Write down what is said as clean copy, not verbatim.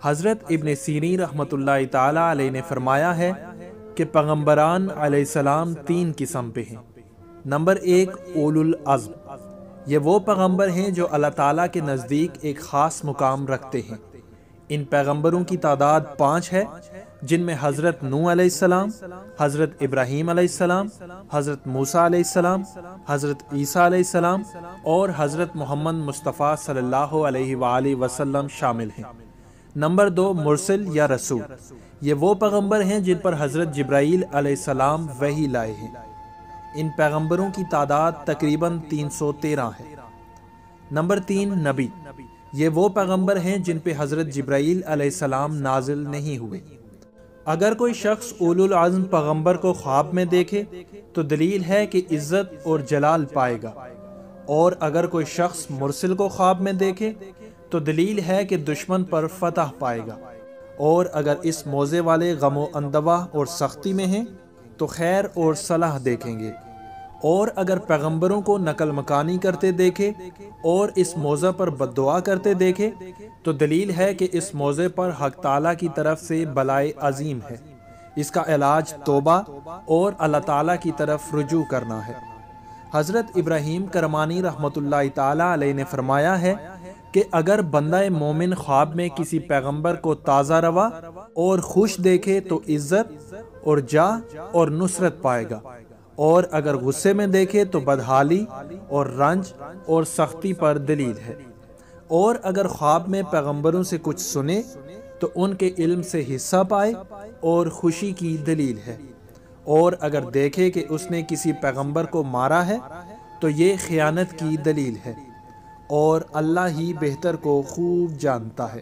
حضرت ابن سیرین رحمۃ اللہ تعالی علیہ نے فرمایا ہے کہ پیغمبران علیہ السلام 3 قسم پہ ہیں۔ نمبر 1 اولو العزم، یہ وہ پیغمبر ہیں جو اللہ تعالیٰ کے نزدیک ایک خاص مقام رکھتے ہیں۔ ان پیغمبروں کی تعداد 5 ہے، جن میں حضرت نوح علیہ السلام، حضرت ابراہیم علیہ السلام، حضرت موسیٰ علیہ السلام، حضرت عیسیٰ علیہ السلام اور حضرت محمد مصطفیٰ صلی اللہ علیہ وآلہ وسلم شامل ہیں۔ نمبر 2 مرسل یا رسول، یہ وہ پیغمبر ہیں جن پر حضرت جبرائیل علیہ السلام وحی لائے ہیں۔ ان پیغمبروں کی تعداد تقریباً 313 ہے۔ نمبر 3 نبی، یہ وہ پیغمبر ہیں جن پہ حضرت جبرائیل علیہ السلام نازل نہیں ہوئے۔ اگر کوئی شخص اولو العزم پیغمبر کو خواب میں دیکھے تو دلیل ہے کہ عزت اور جلال پائے گا، اور اگر کوئی شخص مرسل کو خواب میں دیکھے تو دلیل ہے کہ دشمن پر فتح پائے گا، اور اگر اس موضع والے غم و اندوہ اور سختی میں ہیں تو خیر اور صلاح دیکھیں گے، اور اگر پیغمبروں کو نقل مکانی کرتے دیکھے اور اس موضع پر بددعا کرتے دیکھے تو دلیل ہے کہ اس موضع پر حق تعالیٰ کی طرف سے بلائے عظیم ہے۔ اس کا علاج توبہ اور اللہ تعالیٰ کی طرف رجوع کرنا ہے۔ حضرت ابراہیم کرمانی رحمۃ اللہ تعالیٰ علیہ نے فرمایا ہے کہ اگر بندہ مومن خواب میں کسی پیغمبر کو تازہ روا اور خوش دیکھے تو عزت اور جاہ اور نصرت پائے گا، اور اگر غصے میں دیکھے تو بدحالی اور رنج اور سختی پر دلیل ہے، اور اگر خواب میں پیغمبروں سے کچھ سنے تو ان کے علم سے حصہ پائے اور خوشی کی دلیل ہے، اور اگر دیکھے کہ اس نے کسی پیغمبر کو مارا ہے تو یہ خیانت کی دلیل ہے، اور اللہ ہی بہتر کو خوب جانتا ہے۔